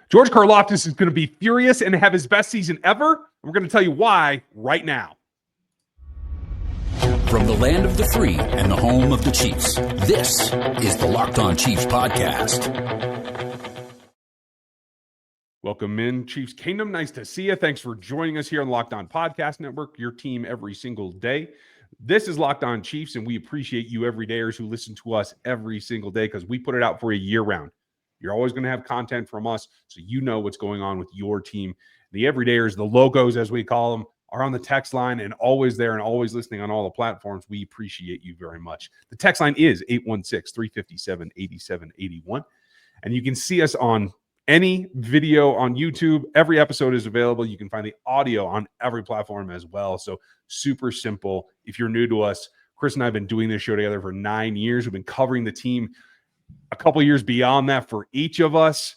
George Karlaftis is going to be furious and have his best season ever. We're going to tell you why right now. From the land of the free and the home of the Chiefs, this is the Locked On Chiefs podcast. Welcome in, Chiefs Kingdom. Nice to see you. Thanks for joining us here on the Locked On Podcast Network, your team every single day. This is Locked On Chiefs, and we appreciate you everydayers who listen to us every single day because we put it out for you year-round. You're always going to have content from us, so you know what's going on with your team. The everydayers, the logos, as we call them, are on the text line and always there and always listening on all the platforms. We appreciate you very much. The text line is 816-357-8781, and you can see us on any video on YouTube. Every episode is available. You can find the audio on every platform as well. So super simple. If you're new to us, Chris and I have been doing this show together for 9 years. We've been covering the team a couple years beyond that for each of us.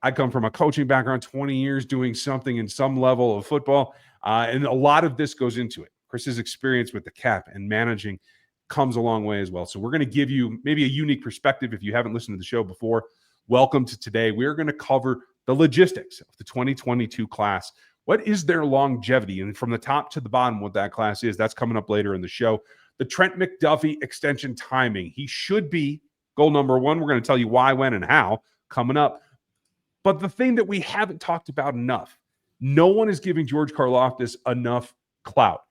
I come from a coaching background, 20 years doing something in some level of football. And a lot of this goes into it. Chris's experience with the cap and managing comes a long way as well. So we're going to give you maybe a unique perspective if you haven't listened to the show before. Welcome to today. We're going to cover the logistics of the 2022 class. What is their longevity? And from the top to the bottom, what that class is, that's coming up later in the show. The Trent McDuffie extension timing. He should be goal number one. We're going to tell you why, when, and how coming up. But the thing that we haven't talked about enough, no one is giving George Karlaftis enough clout.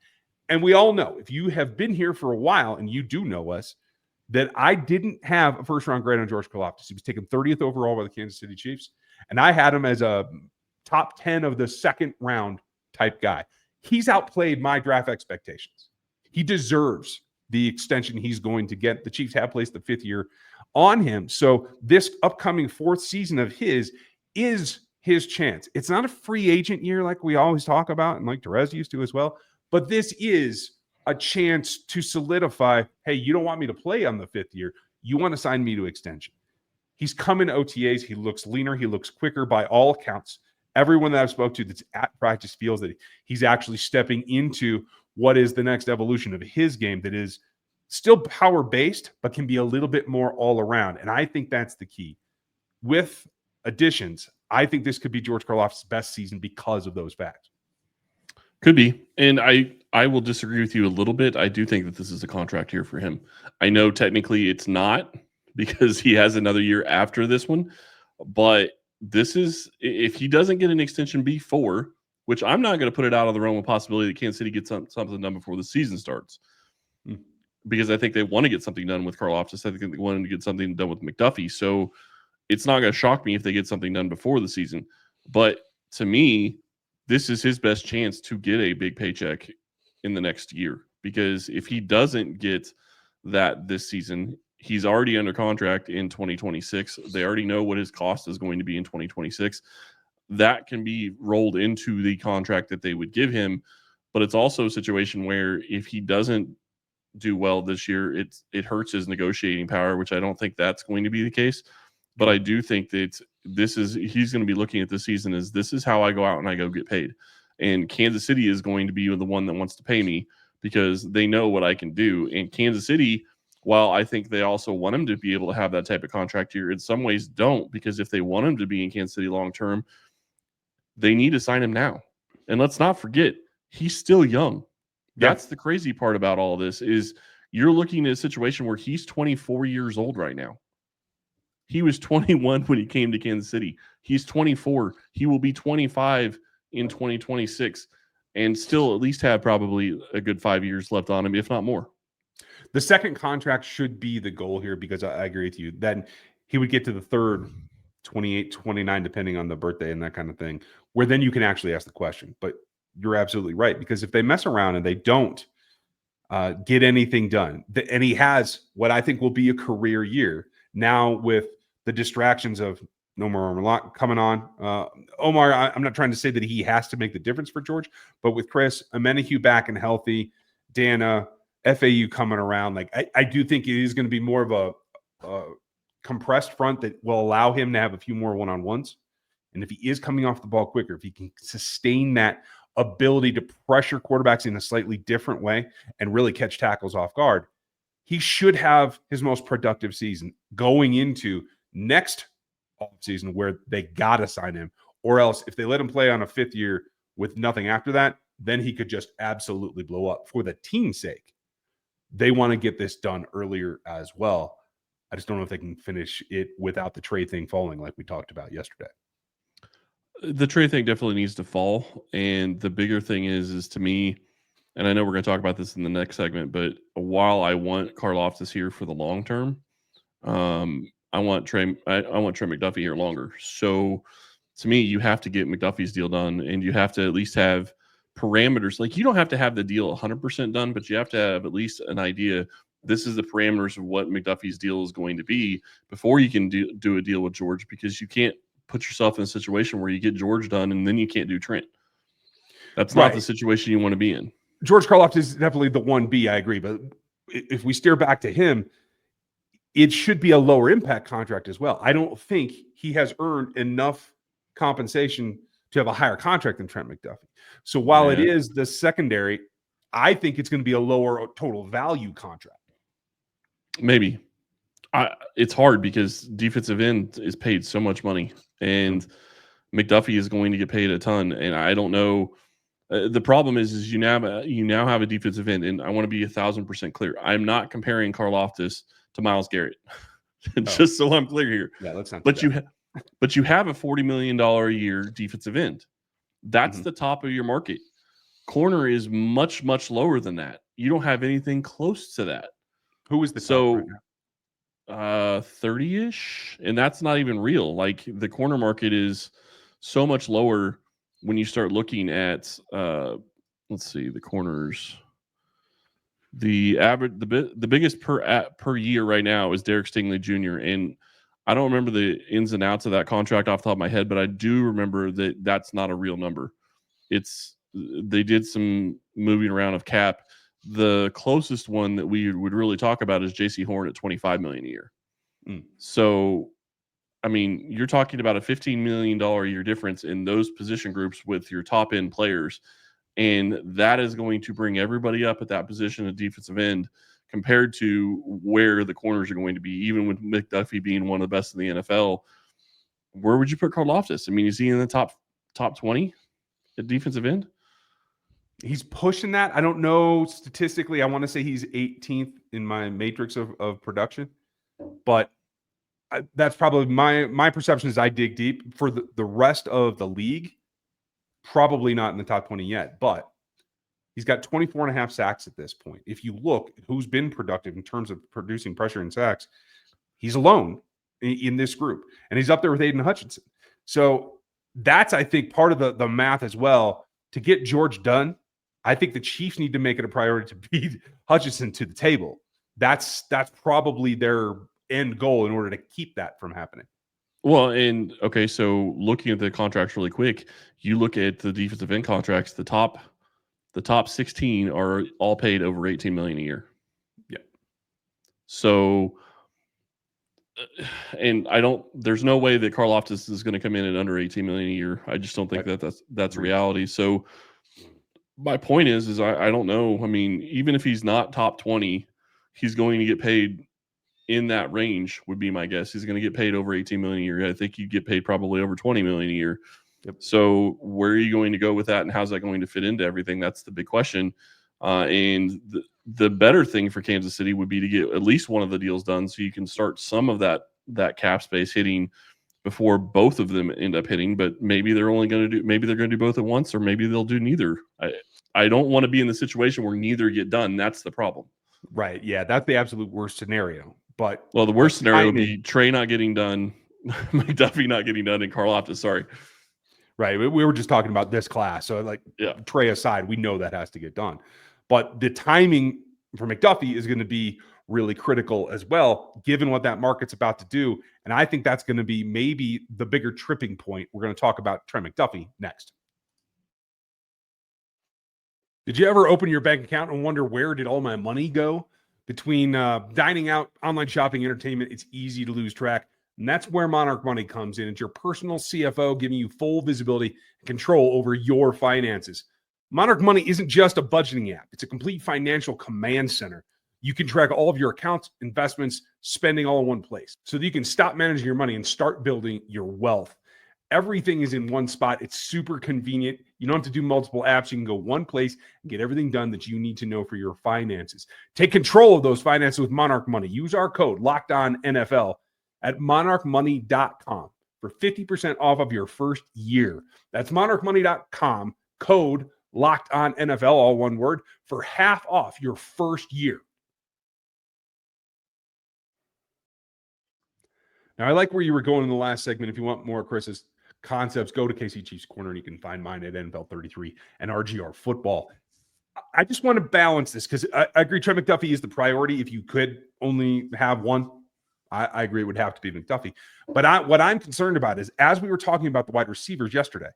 And we all know, if you have been here for a while and you do know us, that I didn't have a first-round grade on George Karlaftis. He was taken 30th overall by the Kansas City Chiefs, and I had him as a top 10 of the second-round type guy. He's outplayed my draft expectations. He deserves the extension he's going to get. The Chiefs have placed the fifth year on him, so this upcoming fourth season of his is his chance. It's not a free agent year like we always talk about, and like Terez used to as well, but this is a chance to solidify, hey, you don't want me to play on the fifth year. You want to sign me to extension. He's come in OTAs. He looks leaner. He looks quicker by all accounts. Everyone that I've spoke to that's at practice feels that he's actually stepping into what is the next evolution of his game that is still power-based, but can be a little bit more all-around. And I think that's the key. With additions, I think this could be George Karlaftis' best season because of those facts. Could be. And I will disagree with you a little bit. I do think that this is a contract year for him. I know technically it's not because he has another year after this one. But this is, if he doesn't get an extension before, which I'm not going to put it out of the realm of possibility that Kansas City gets something done before the season starts. Because I think they want to get something done with Karlaftis. I think they wanted to get something done with McDuffie. So it's not going to shock me if they get something done before the season. But to me, this is his best chance to get a big paycheck in the next year. Because if he doesn't get that this season, he's already under contract in 2026. They already know what his cost is going to be in 2026. That can be rolled into the contract that they would give him. But it's also a situation where if he doesn't do well this year, it hurts his negotiating power, which I don't think that's going to be the case. But I do think that he's going to be looking at this season as this is how I go out and I go get paid. And Kansas City is going to be the one that wants to pay me because they know what I can do. And Kansas City, while I think they also want him to be able to have that type of contract here, in some ways don't, because if they want him to be in Kansas City long-term, they need to sign him now. And let's not forget, he's still young. That's the crazy part about all this is you're looking at a situation where he's 24 years old right now. He was 21 when he came to Kansas City. He's 24. He will be 25 in 2026 and still at least have probably a good 5 years left on him, if not more. The second contract should be the goal here because I agree with you. Then he would get to the third, 28, 29, depending on the birthday and that kind of thing, where then you can actually ask the question. But you're absolutely right, because if they mess around and they don't get anything done, and he has what I think will be a career year now with the distractions of no more Omar coming on. Omar, I'm not trying to say that he has to make the difference for George, but with Chris, Amenahue back and healthy, Dana, FAU coming around, like I do think it is going to be more of a compressed front that will allow him to have a few more one-on-ones. And if he is coming off the ball quicker, if he can sustain that ability to pressure quarterbacks in a slightly different way and really catch tackles off guard, he should have his most productive season going into next offseason where they got to sign him, or else if they let him play on a 5th year with nothing after that, then he could just absolutely blow up. For the team's sake, they want to get this done earlier as well. I just don't know if they can finish it without the trade thing falling like we talked about yesterday. The trade thing definitely needs to fall. And the bigger thing is to me, and I know we're going to talk about this in the next segment, but while I want Karlaftis here for the long term, I want Trent McDuffie here longer. So to me, you have to get McDuffie's deal done, and you have to at least have parameters. Like, you don't have to have the deal 100% done, but you have to have at least an idea. This is the parameters of what McDuffie's deal is going to be before you can do a deal with George, because you can't put yourself in a situation where you get George done and then you can't do Trent. That's not the situation you want to be in. George Karlaftis is definitely the 1B, I agree. But if we steer back to him, it should be a lower impact contract as well. I don't think he has earned enough compensation to have a higher contract than Trent McDuffie. So while it is the secondary, I think it's going to be a lower total value contract. Maybe. It's hard because defensive end is paid so much money, and McDuffie is going to get paid a ton. And I don't know. The problem is you now have a defensive end, and I want to be 1,000% clear. I'm not comparing Karlaftis to Myles Garrett, just so I'm clear here. Yeah, let's not. But you have a $40 million a year defensive end. That's the top of your market. Corner is much, much lower than that. You don't have anything close to that. Who is the top right now? 30-ish, and that's not even real. Like, the corner market is so much lower when you start looking at let's see, the corners. The average, the biggest per year right now is Derek Stingley Jr. And I don't remember the ins and outs of that contract off the top of my head, but I do remember that that's not a real number. They did some moving around of cap. The closest one that we would really talk about is JC Horn at $25 million a year. So, I mean, you're talking about a $15 million a year difference in those position groups with your top end players. And that is going to bring everybody up at that position of defensive end compared to where the corners are going to be, even with McDuffie being one of the best in the NFL. Where would you put Karlaftis? I mean, is he in the top 20 at defensive end? He's pushing that. I don't know statistically. I want to say he's 18th in my matrix of production, but that's probably my perception as I dig deep. For the rest of the league, probably not in the top 20 yet, but he's got 24 and a half sacks at this point. If you look at who's been productive in terms of producing pressure and sacks, he's alone in this group, and he's up there with Aiden Hutchinson. So that's, I think, part of the math as well. To get George done, I think the Chiefs need to make it a priority to beat Hutchinson to the table. That's probably their end goal in order to keep that from happening. Well, and okay, so looking at the contracts really quick, you look at the defensive end contracts, the top 16 are all paid over $18 million a year. Yeah. So, and there's no way that Karlaftis is going to come in at under $18 million a year. I just don't think that's reality. So my point is I don't know. I mean, even if he's not top 20, he's going to get paid in that range, would be my guess. He's going to get paid over $18 million a year. I think you get paid probably over $20 million a year. Yep. So where are you going to go with that, and how's that going to fit into everything? That's the big question. And the better thing for Kansas City would be to get at least one of the deals done, so you can start some of that cap space hitting before both of them end up hitting. But maybe they're going to do both at once, or maybe they'll do neither. I don't want to be in the situation where neither get done. That's the problem. Right. Yeah, that's the absolute worst scenario. But the worst scenario would be Trey not getting done, McDuffie not getting done, and Karlaftis. Sorry. Right. We were just talking about this class. So, Trey aside, we know that has to get done. But the timing for McDuffie is going to be really critical as well, given what that market's about to do. And I think that's going to be maybe the bigger tripping point. We're going to talk about Trent McDuffie next. Did you ever open your bank account and wonder, where did all my money go? Between dining out, online shopping, entertainment, it's easy to lose track. And that's where Monarch Money comes in. It's your personal CFO giving you full visibility and control over your finances. Monarch Money isn't just a budgeting app. It's a complete financial command center. You can track all of your accounts, investments, spending all in one place so that you can stop managing your money and start building your wealth. Everything is in one spot. It's super convenient. You don't have to do multiple apps. You can go one place and get everything done that you need to know for your finances. Take control of those finances with Monarch Money. Use our code LOCKEDONNFL at monarchmoney.com for 50% off of your first year. That's monarchmoney.com, code LOCKEDONNFL, all one word, for half off your first year. Now, I like where you were going in the last segment. If you want more Chris's concepts, go to KC Chiefs Corner, and you can find mine at NFL 33 and RGR Football. I just want to balance this because I agree Trent McDuffie is the priority. If you could only have one, I agree it would have to be McDuffie. But what I'm concerned about is, as we were talking about the wide receivers yesterday,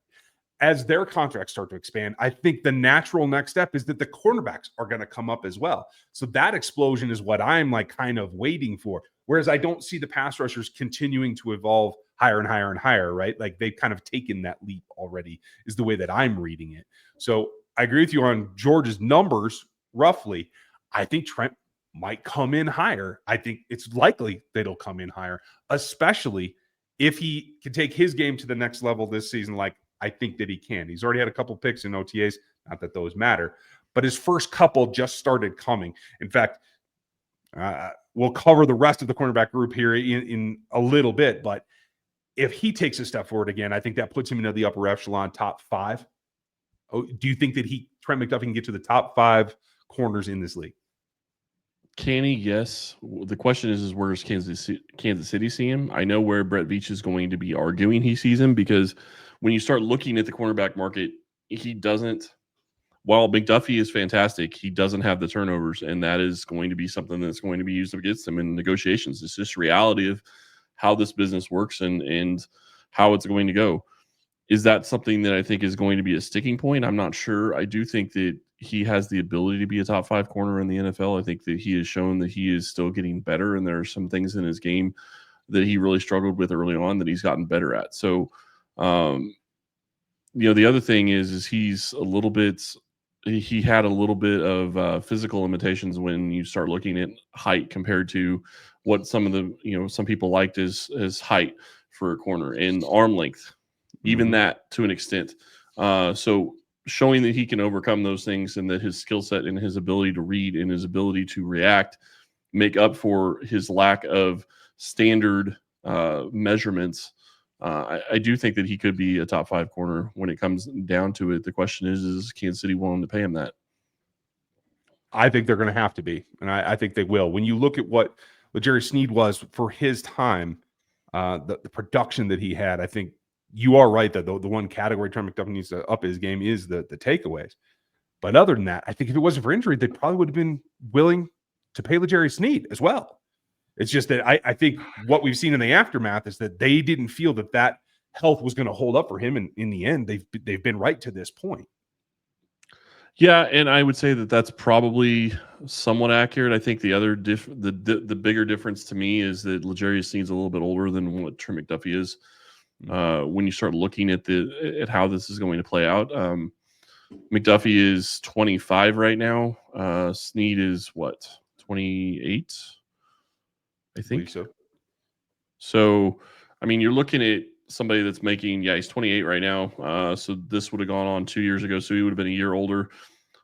as their contracts start to expand, I think the natural next step is that the cornerbacks are going to come up as well. So that explosion is what I'm like kind of waiting for. Whereas I don't see the pass rushers continuing to evolve higher and higher and higher, right? Like they've kind of taken that leap already is the way that I'm reading it. So I agree with you on George's numbers roughly. I think Trent might come in higher. I think it's likely that he'll come in higher, especially if he can take his game to the next level this season. Like I think that he can. He's already had a couple picks in OTAs, not that those matter, but his first couple just started coming. In fact, we'll cover the rest of the cornerback group here in a little bit, but if he takes a step forward again, I think that puts him into the upper echelon, top 5. Oh, do you think that Trent McDuffie can get to the top 5 corners in this league? Can he? Yes. The question is where does Kansas City see him? I know where Brett Veach is going to be arguing he sees him, because when you start looking at the cornerback market, he doesn't. While McDuffie is fantastic, he doesn't have the turnovers, and that is going to be something that's going to be used against him in negotiations. It's just reality of how this business works and how it's going to go. Is that something that I think is going to be a sticking point? I'm not sure. I do think that he has the ability to be a top 5 corner in the NFL. I think that he has shown that he is still getting better, and there are some things in his game that he really struggled with early on that he's gotten better at. So, the other thing is he's a little bit – he had a little bit of physical limitations when you start looking at height compared to what some of the, some people liked as height for a corner, and arm length, even that to an extent. So showing that he can overcome those things, and that his skill set and his ability to read and his ability to react make up for his lack of standard measurements. I do think that he could be a top 5 corner when it comes down to it. The question is Kansas City willing to pay him that? I think they're going to have to be, and I think they will. When you look at what Jerry Sneed was for his time, the production that he had, I think you are right that the one category Trent McDuffie needs to up his game is the takeaways. But other than that, I think if it wasn't for injury, they probably would have been willing to pay Jerry Sneed as well. It's just that I think what we've seen in the aftermath is that they didn't feel that health was going to hold up for him. And in the end, they've been right to this point. Yeah, and I would say that that's probably somewhat accurate. I think the other the bigger difference to me is that L'Jarius Sneed's a little bit older than what Trent McDuffie is. When you start looking at how this is going to play out, McDuffie is 25 right now. Sneed is what, 28? I think so. So, I mean, you're looking at somebody that's making, he's 28 right now. So this would have gone on 2 years ago. So he would have been a year older.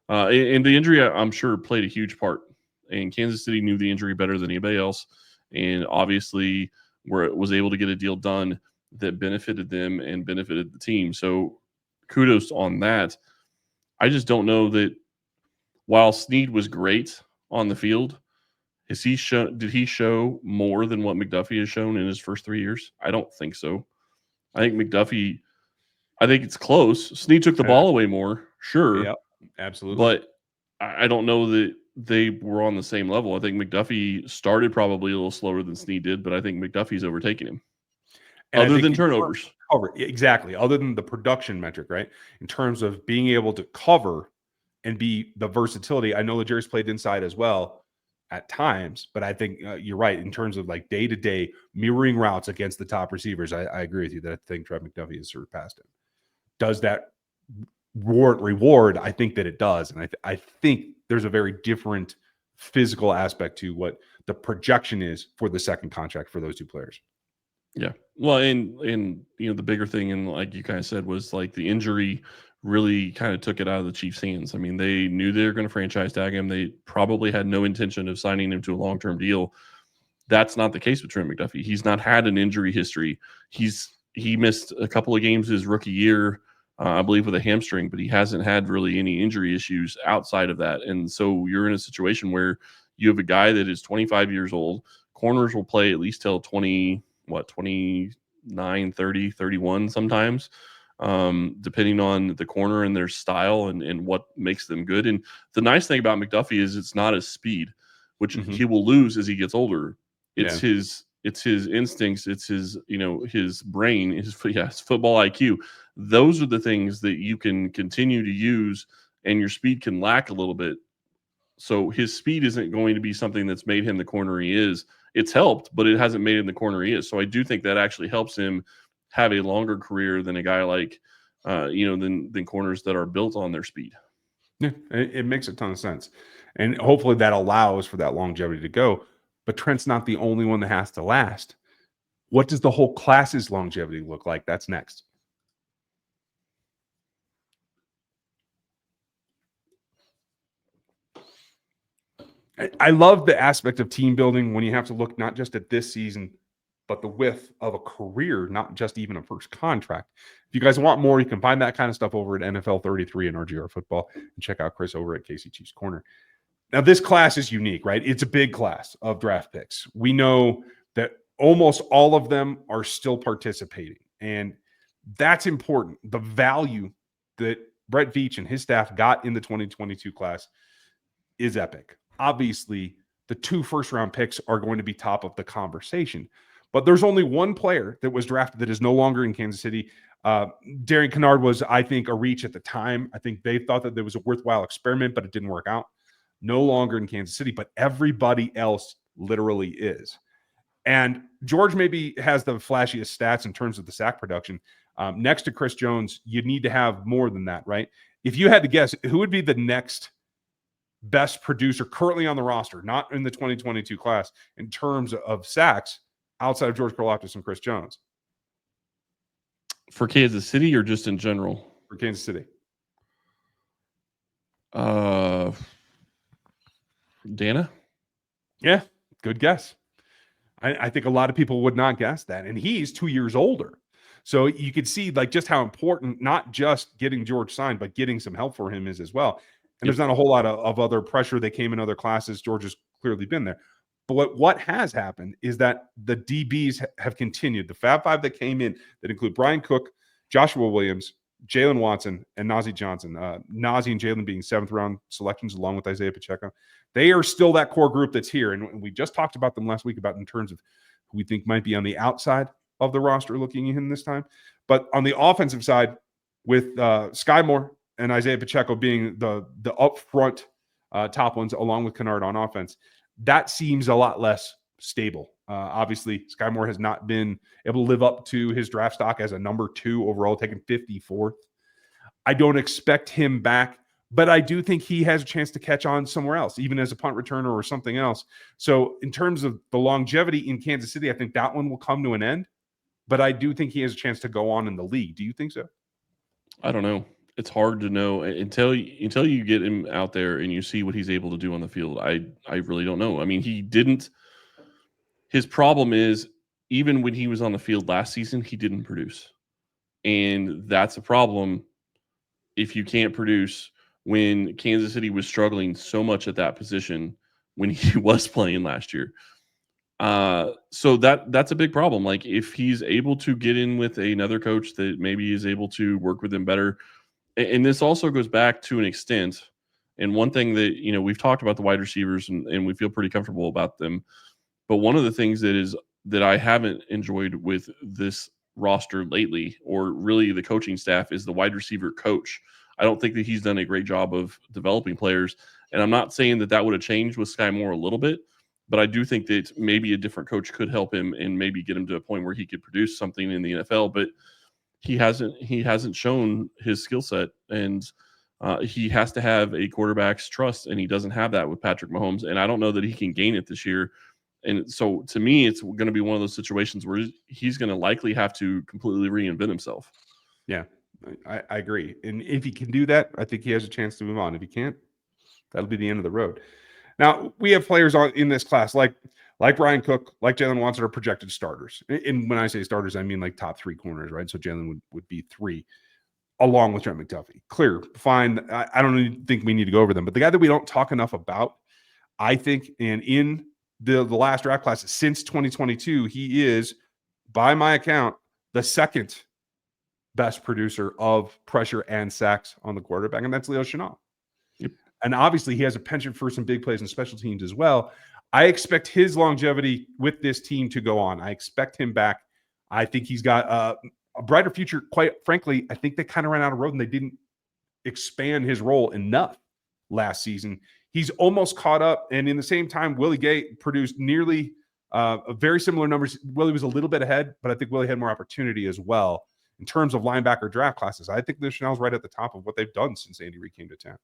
And the injury, I'm sure, played a huge part. And Kansas City knew the injury better than anybody else. And obviously was able to get a deal done that benefited them and benefited the team. So kudos on that. I just don't know that while Sneed was great on the field, did he show more than what McDuffie has shown in his first 3 years? I don't think so. I think it's close. Sneed took the ball away more, sure. Yeah, absolutely. But I don't know that they were on the same level. I think McDuffie started probably a little slower than Sneed did, but I think McDuffie's overtaken him. And other than turnovers. Exactly. Other than the production metric, right? In terms of being able to cover and be the versatility. I know L'Jarius played inside as well at times, but I think you're right in terms of like day-to-day mirroring routes against the top receivers. I agree with you that I think Trent McDuffie has surpassed him. Does that reward? I think that it does. And I think there's a very different physical aspect to what the projection is for the second contract for those two players. Yeah. Well, and you know, the bigger thing, and like you kind of said, was like the injury really kind of took it out of the Chiefs' hands. I mean, they knew they were going to franchise tag him. They probably had no intention of signing him to a long-term deal. That's not the case with Trent McDuffie. He's not had an injury history. He missed a couple of games his rookie year, I believe, with a hamstring, but he hasn't had really any injury issues outside of that. And so you're in a situation where you have a guy that is 25 years old. Corners will play at least till 29, 30, 31 sometimes, depending on the corner and their style and what makes them good. And the nice thing about McDuffie is it's not his speed, which he will lose as he gets older. It's his instincts. It's his, you know, his brain, his football IQ. Those are the things that you can continue to use, and your speed can lack a little bit. So his speed isn't going to be something that's made him the corner he is. It's helped, but it hasn't made him the corner he is. So I do think that actually helps him have a longer career than a guy like, than corners that are built on their speed. Yeah, it makes a ton of sense. And hopefully that allows for that longevity to go. But Trent's not the only one that has to last. What does the whole class's longevity look like? That's next. I love the aspect of team building when you have to look not just at this season, but the width of a career, not just even a first contract. If you guys want more, you can find that kind of stuff over at NFL 33 and RGR Football, and check out Chris over at KC Chiefs Corner. Now, this class is unique, right? It's a big class of draft picks. We know that almost all of them are still participating, and that's important. The value that Brett Veach and his staff got in the 2022 class is epic. Obviously, the 2 first-round picks are going to be top of the conversation, but there's only one player that was drafted that is no longer in Kansas City. Darian Kennard was, I think, a reach at the time. I think they thought that there was a worthwhile experiment, but it didn't work out. No longer in Kansas City, but everybody else literally is. And George maybe has the flashiest stats in terms of the sack production. Next to Chris Jones, you need to have more than that, right? If you had to guess, who would be the next best producer currently on the roster, not in the 2022 class, in terms of sacks outside of George Karlaftis and Chris Jones? For Kansas City or just in general? For Kansas City. Dana? Yeah, good guess. I think a lot of people would not guess that. And he's 2 years older. So you could see like just how important not just getting George signed, but getting some help for him is as well. And there's not a whole lot of other pressure that came in other classes. George has clearly been there. But what has happened is that the DBs have continued. The Fab Five that came in that include Brian Cook, Joshua Williams, Jalen Watson, and Nazeeh Johnson. Nazeeh and Jalen being 7th-round selections along with Isaiah Pacheco. They are still that core group that's here. And we just talked about them last week about in terms of who we think might be on the outside of the roster looking in this time. But on the offensive side, with Sky Moore and Isaiah Pacheco being the upfront top ones along with Kennard on offense, that seems a lot less stable. Obviously, Sky Moore has not been able to live up to his draft stock as a number 2 overall, taken 54th. I don't expect him back, but I do think he has a chance to catch on somewhere else, even as a punt returner or something else. So in terms of the longevity in Kansas City, I think that one will come to an end, but I do think he has a chance to go on in the league. Do you think so? I don't know. It's hard to know until you get him out there and you see what he's able to do on the field. I really don't know. I mean, his problem is even when he was on the field last season, he didn't produce. And that's a problem if you can't produce when Kansas City was struggling so much at that position when he was playing last year. So that's a big problem. Like if he's able to get in with another coach that maybe is able to work with him better. And this also goes back to an extent. And one thing that, we've talked about the wide receivers and we feel pretty comfortable about them. But one of the things that I haven't enjoyed with this roster lately, or really the coaching staff, is the wide receiver coach. I don't think that he's done a great job of developing players. And I'm not saying that would have changed with Sky Moore a little bit, but I do think that maybe a different coach could help him and maybe get him to a point where he could produce something in the NFL. But he hasn't shown his skill set. And He has to have a quarterback's trust, and he doesn't have that with Patrick Mahomes. And I don't know that he can gain it this year. And so to me, it's going to be one of those situations where he's going to likely have to completely reinvent himself. Yeah, I agree. And if he can do that, I think he has a chance to move on. If he can't, that'll be the end of the road. Now, we have players in this class like Bryan Cook, like Jalen Watson are projected starters. And when I say starters, I mean like top 3 corners, right? So Jalen would be 3, along with Trent McDuffie. Clear, fine. I don't even think we need to go over them. But the guy that we don't talk enough about, I think, and in the last draft class since 2022, he is, by my account, the second best producer of pressure and sacks on the quarterback, and that's Leo Chenal. Yep. And obviously, he has a penchant for some big plays and special teams as well. I expect his longevity with this team to go on. I expect him back. I think he's got a brighter future. Quite frankly, I think they kind of ran out of road and they didn't expand his role enough last season. He's almost caught up, and in the same time, Willie Gay produced nearly very similar numbers. Willie was a little bit ahead, but I think Willie had more opportunity as well. In terms of linebacker draft classes, I think Chenal's right at the top of what they've done since Andy Reid came to town.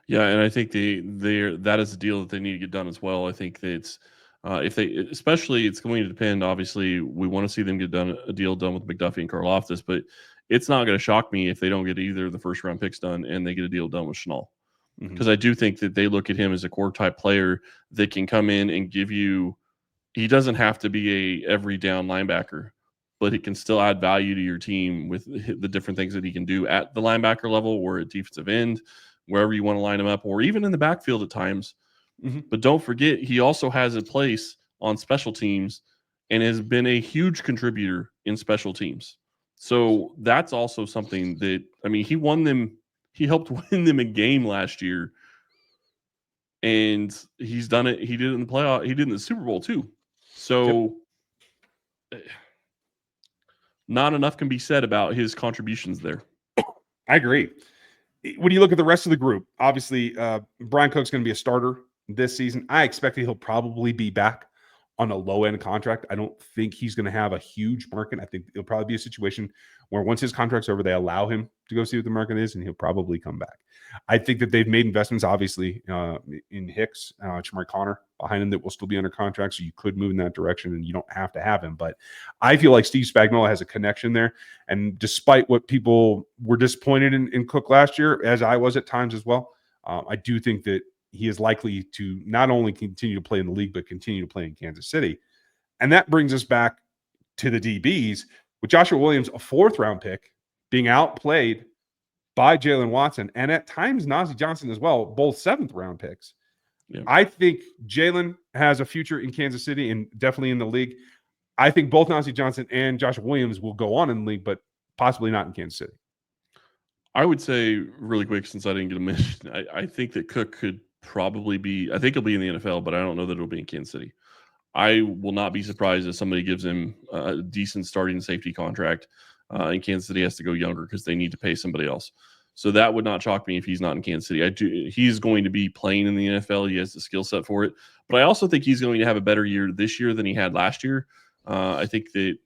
Yeah, and I think that is a deal that they need to get done as well. I think that it's especially it's going to depend. Obviously, we want to see them get a deal done with McDuffie and Karlaftis, but it's not going to shock me if they don't get either of the first round picks done and they get a deal done with Chenal. Because I do think that they look at him as a core type player that can come in and give you. He doesn't have to be a every down linebacker, but he can still add value to your team with the different things that he can do at the linebacker level or at defensive end, wherever you want to line him up, or even in the backfield at times. But don't forget, he also has a place on special teams and has been a huge contributor in special teams. So that's also something that, I mean, he helped win them a game last year, and he's done it. He did it in the playoff. He did it in the Super Bowl too. So not enough can be said about his contributions there. I agree. When you look at the rest of the group, obviously Bryan Cook's going to be a starter this season. I expect he'll probably be back on a low-end contract. I don't think he's going to have a huge market. I think it'll probably be a situation where once his contract's over, they allow him to go see what the market is, and he'll probably come back. I think that they've made investments, obviously, in Hicks, Shamar Connor behind him that will still be under contract, so you could move in that direction, and you don't have to have him. But I feel like Steve Spagnuolo has a connection there, and despite what people were disappointed in Cook last year, as I was at times as well, I do think that he is likely to not only continue to play in the league, but continue to play in Kansas City. And that brings us back to the DBs, with Joshua Williams, a 4th-round pick, being outplayed by Jalen Watson, and at times Najee Johnson as well, both 7th-round picks. Yeah. I think Jalen has a future in Kansas City and definitely in the league. I think both Najee Johnson and Joshua Williams will go on in the league, but possibly not in Kansas City. I would say really quick, since I didn't get a mention, I think that Cook could probably be, I think he'll be in the NFL, but I don't know that it'll be in Kansas City. I will not be surprised if somebody gives him a decent starting safety contract and Kansas City has to go younger because they need to pay somebody else. So that would not shock me if he's not in Kansas City. He's going to be playing in the NFL. He has the skill set for it. But I also think he's going to have a better year this year than he had last year. I think that,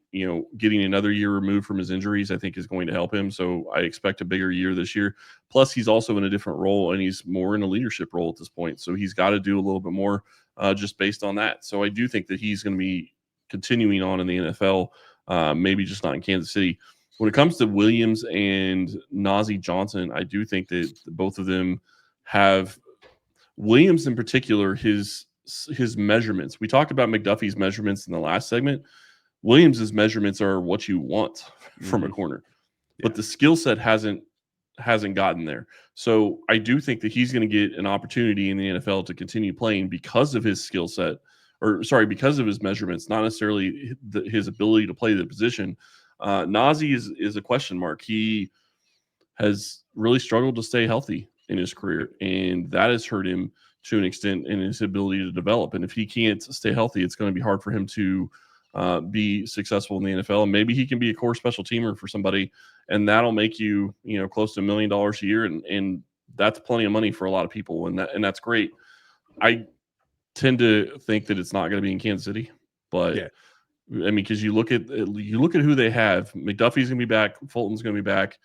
getting another year removed from his injuries, I think is going to help him. So I expect a bigger year this year. Plus, he's also in a different role, and he's more in a leadership role at this point. So he's got to do a little bit more just based on that. So I do think that he's going to be continuing on in the NFL, maybe just not in Kansas City. When it comes to Williams and Najee Johnson, I do think that both of them have, Williams in particular, his measurements. We talked about McDuffie's measurements in the last segment. Williams's measurements are what you want from a corner, but the skill set hasn't gotten there. So I do think that he's going to get an opportunity in the NFL to continue playing because of his skill set, because of his measurements, not necessarily his ability to play the position. Najee is a question mark. He has really struggled to stay healthy in his career, and that has hurt him to an extent in his ability to develop. And if he can't stay healthy, it's going to be hard for him to be successful in the NFL. And maybe he can be a core special teamer for somebody, and that'll make you, close to $1 million a year. And that's plenty of money for a lot of people. And that's great. I tend to think that it's not going to be in Kansas City, but I mean, because you look at who they have. McDuffie's going to be back. Fulton's going to be back.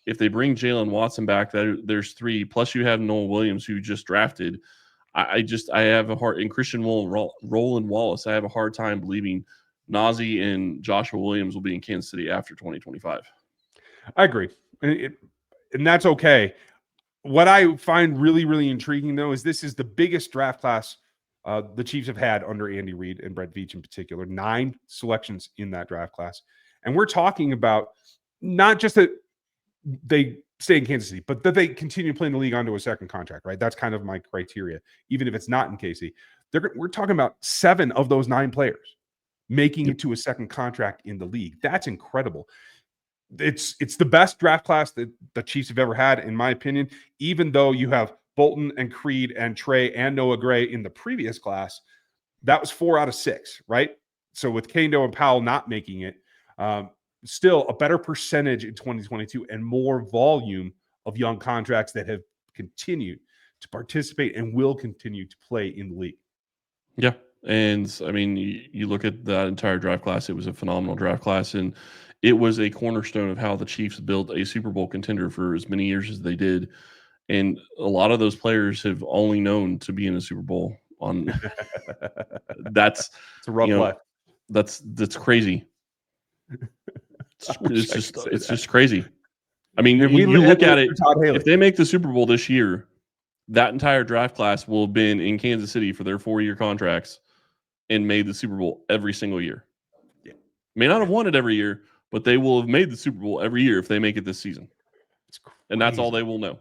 if they bring Jalen Watson back, there's 3. Plus, you have Noel Williams, who just drafted. I have a hard, and Christian Roland Wallace. I have a hard time believing Najee and Joshua Williams will be in Kansas City after 2025. I agree, and that's okay. What I find really, really intriguing, though, is this is the biggest draft class the Chiefs have had under Andy Reid and Brett Veach in particular. 9 selections in that draft class. And we're talking about not just that they stay in Kansas City, but that they continue playing the league onto a second contract, right? That's kind of my criteria, even if it's not in KC. We're talking about 7 of those 9 players making it to a second contract in the league. That's incredible. It's the best draft class that the Chiefs have ever had, in my opinion, even though you have Bolton and Creed and Trey and Noah Gray in the previous class. That was 4 out of 6, right? So with Kendo and Powell not making it, still a better percentage in 2022 and more volume of young contracts that have continued to participate and will continue to play in the league. Yeah. And I mean, you look at that entire draft class, it was a phenomenal draft class, and it was a cornerstone of how the Chiefs built a Super Bowl contender for as many years as they did. And a lot of those players have only known to be in a Super Bowl on it's a rough life. That's crazy. It's just crazy. I mean, you look at it, if they make the Super Bowl this year, that entire draft class will have been in Kansas City for their 4-year contracts and made the Super Bowl every single year. Yeah. May not have won it every year, but they will have made the Super Bowl every year if they make it this season. And that's all they will know.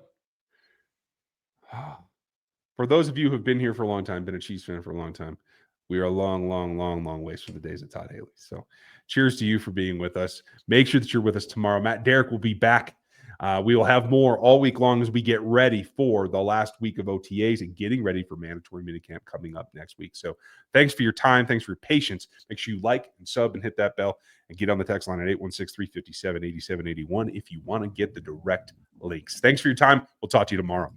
For those of you who have been here for a long time, been a Chiefs fan for a long time, we are a long, long, long, long ways from the days of Todd Haley. So cheers to you for being with us. Make sure that you're with us tomorrow. Matt Derrick will be back. We will have more all week long as we get ready for the last week of OTAs and getting ready for mandatory minicamp coming up next week. So thanks for your time. Thanks for your patience. Make sure you like and sub and hit that bell and get on the text line at 816-357-8781 if you want to get the direct links. Thanks for your time. We'll talk to you tomorrow.